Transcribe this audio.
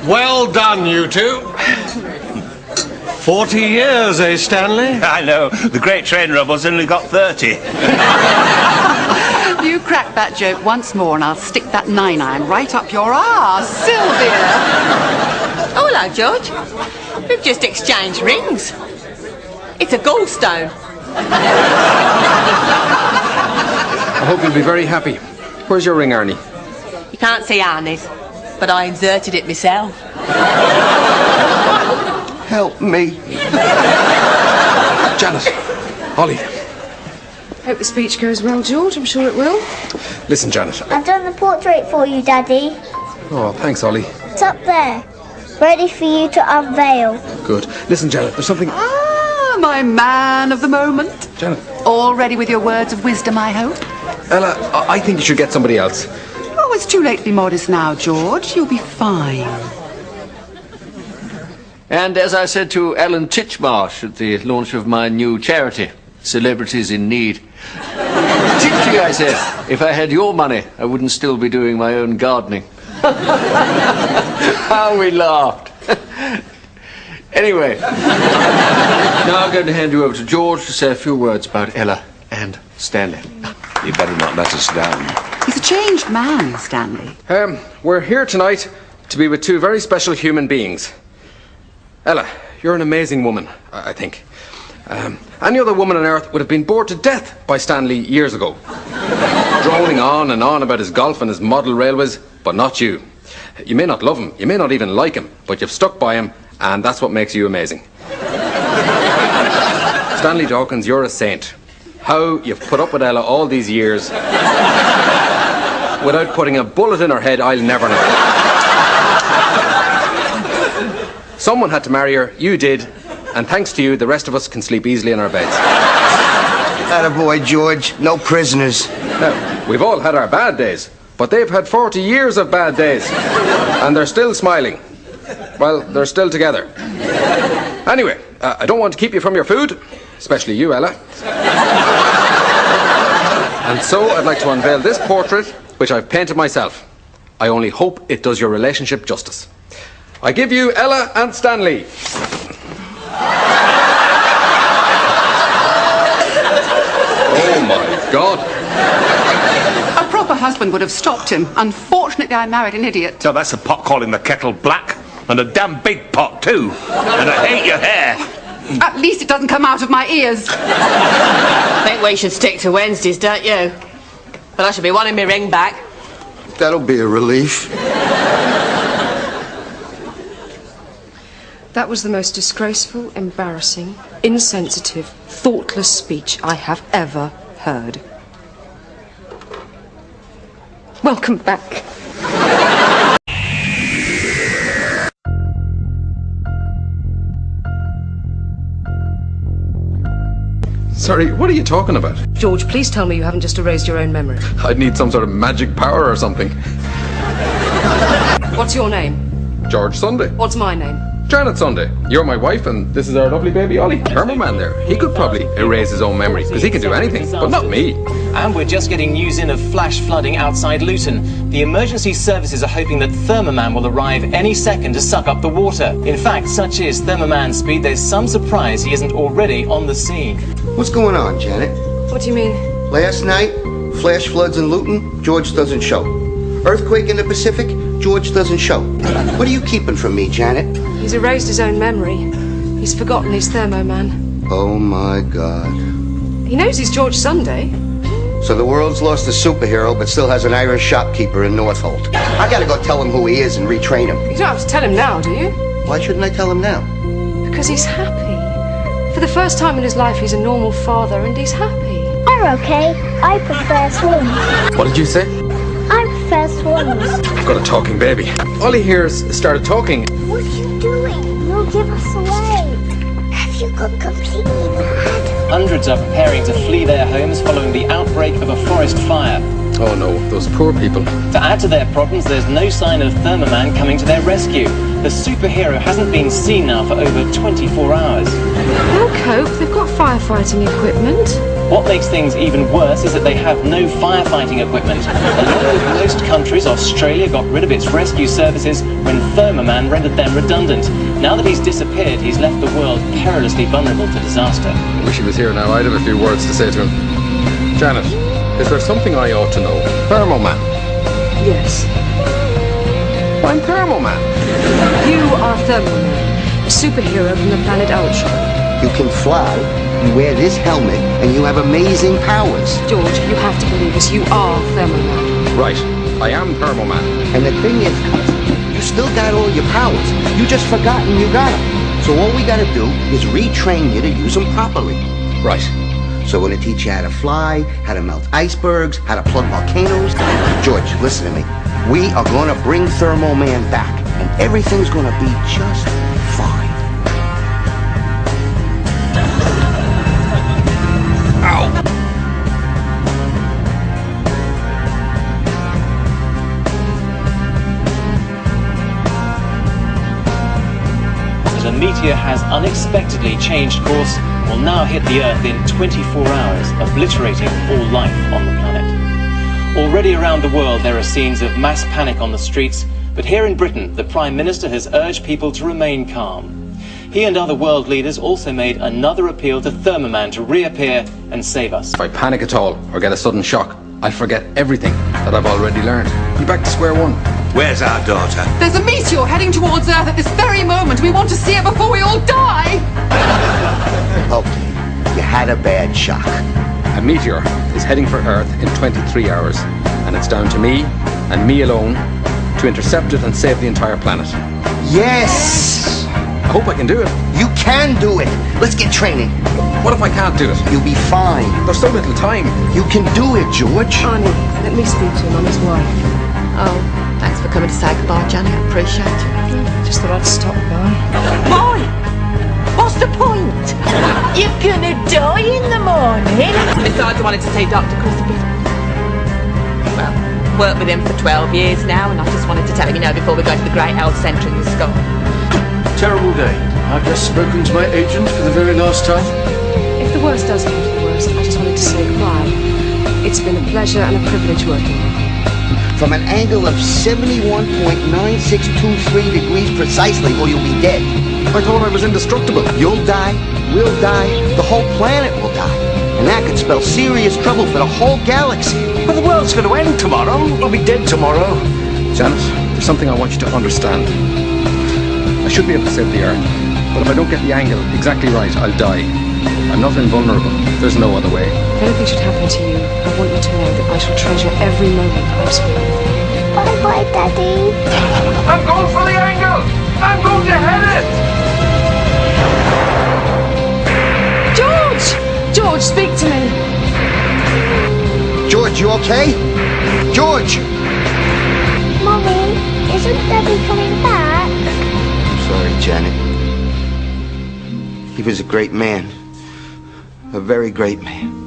Well done, you two. 40 years, eh, Stanley? I know. The great train rebels only got 30. You crack that joke once more and I'll stick that 9-iron right up your arse, Sylvia. Oh, hello, George. We've just exchanged rings. It's a gallstone. I hope you'll be very happy. Where's your ring, Arnie? You can't see Arnie's, but I inserted it myself. Help me. Janet, Holly. Hope the speech goes well, George. I'm sure it will. Listen, Janet. I've done the portrait for you, Daddy. Oh, thanks, Holly. It's up there, ready for you to unveil. Good. Listen, Janet, there's something... Ah, my man of the moment. Janet. All ready with your words of wisdom, I hope? Ella, I think you should get somebody else. Oh, it's too late to be modest now, George. You'll be fine. And as I said to Alan Titchmarsh at the launch of my new charity, Celebrities in Need, Titchy, I said, if I had your money, I wouldn't still be doing my own gardening. How we laughed. Anyway, now I'm going to hand you over to George to say a few words about Ella and Stanley. You better not let us down. He's a changed man, Stanley. We're here tonight to be with two very special human beings. Ella, you're an amazing woman, I think. Any other woman on earth would have been bored to death by Stanley years ago. Droning on and on about his golf and his model railways, but not you. You may not love him, you may not even like him, but you've stuck by him, and that's what makes you amazing. Stanley Dawkins, you're a saint. How you've put up with Ella all these years without putting a bullet in her head, I'll never know. Someone had to marry her, you did, and thanks to you, the rest of us can sleep easily in our beds. Attaboy, George. No prisoners. Now, we've all had our bad days, but they've had 40 years of bad days, and they're still smiling. Well, they're still together. Anyway, I don't want to keep you from your food, especially you, Ella. And so I'd like to unveil this portrait, which I've painted myself. I only hope it does your relationship justice. I give you Ella and Stanley. Oh my God. A proper husband would have stopped him. Unfortunately, I married an idiot. So that's a pot calling the kettle black, and a damn big pot too. And I hate your hair. At least it doesn't come out of my ears. I think we should stick to Wednesdays, don't you? But I should be wanting my ring back. That'll be a relief. That was the most disgraceful, embarrassing, insensitive, thoughtless speech I have ever heard. Welcome back. Sorry, what are you talking about? George, please tell me you haven't just erased your own memory. I'd need some sort of magic power or something. What's your name? George Sunday. What's my name? Janet Sunday. You're my wife, and this is our lovely baby Ollie. Cameraman there. He could probably erase his own memory, because he can do anything, but not me. And we're just getting news in of flash flooding outside Luton. The emergency services are hoping that Thermoman will arrive any second to suck up the water. In fact, such is Thermoman's speed, there's some surprise he isn't already on the scene. What's going on, Janet? What do you mean? Last night, flash floods in Luton, George doesn't show. Earthquake in the Pacific, George doesn't show. What are you keeping from me, Janet? He's erased his own memory. He's forgotten he's Thermoman. Oh, my God. He knows he's George Sunday. So the world's lost a superhero, but still has an Irish shopkeeper in Northolt. I gotta go tell him who he is and retrain him. You don't have to tell him now, do you? Why shouldn't I tell him now? Because he's happy. For the first time in his life, he's a normal father, and he's happy. I'm okay. I prefer swims. What did you say? I prefer swims. I've got a talking baby. Ollie here's started talking. What are you doing? You'll give us away. Have you got completely mad? Hundreds are preparing to flee their homes following the outbreak of a forest fire. Oh no, those poor people. To add to their problems, there's no sign of Thermoman coming to their rescue. The superhero hasn't been seen now for over 24 hours. They'll cope. They've got firefighting equipment. What makes things even worse is that they have no firefighting equipment. Along with most countries, Australia got rid of its rescue services when Thermoman rendered them redundant. Now that he's disappeared, he's left the world perilously vulnerable to disaster. I wish he was here now. I'd have a few words to say to him. Janet, is there something I ought to know? Thermoman. Yes. I'm Thermoman. You are Thermoman, a superhero from the planet Ultron. You can fly, you wear this helmet, and you have amazing powers. George, you have to believe us. You are Thermoman. Right. I am Thermoman. And the thing is, cousin, you still got all your powers. You just forgotten you got them. So all we gotta do is retrain you to use them properly. Right. So we're gonna teach you how to fly, how to melt icebergs, how to plug volcanoes. George, listen to me. We are gonna bring Thermo Man back, and everything's gonna be just fine. Ow! As a meteor has unexpectedly changed course, will now hit the Earth in 24 hours, obliterating all life on the planet. Already around the world there are scenes of mass panic on the streets, but here in Britain the Prime Minister has urged people to remain calm. He and other world leaders also made another appeal to Thermoman to reappear and save us. If I panic at all or get a sudden shock, I'll forget everything that I've already learned. Be back to square one. Where's our daughter? There's a meteor heading towards Earth at this very moment. We want to see it before we all die. Okay, you had a bad shock. A meteor is heading for Earth in 23 hours, and it's down to me, and me alone, to intercept it and save the entire planet. Yes! I hope I can do it. You can do it! Let's get training. What if I can't do it? You'll be fine. There's so little time. You can do it, George. Arnie, let me speak to him. I'm his wife. Oh, thanks for coming to say goodbye, Johnny. I appreciate it. Just thought I'd stop by. Why? What's the point? You're gonna die in the morning. Besides, I wanted to see Dr. Crispy. Well, worked with him for 12 years now, and I just wanted to tell him, before we go to the Great Health Centre in the sky. Terrible day. I've just spoken to my agent for the very last time. If the worst does come to the worst, I just wanted to say goodbye. It's been a pleasure and a privilege working with you. From an angle of 71.9623 degrees precisely, or you'll be dead. I thought I was indestructible. You'll die, we'll die, the whole planet will die. And that could spell serious trouble for the whole galaxy. But the world's going to end tomorrow. We'll be dead tomorrow. Janet, there's something I want you to understand. I should be able to save the Earth, but if I don't get the angle exactly right, I'll die. I'm not invulnerable. There's no other way. If anything should happen to you, I want you to know that I shall treasure every moment I've spent with you. Bye-bye, Daddy. I'm going for the angle! I'm going to hit it! George! George, speak to me. George, you okay? George! Mommy, isn't Daddy coming back? I'm sorry, Janet. He was a great man. A very great man.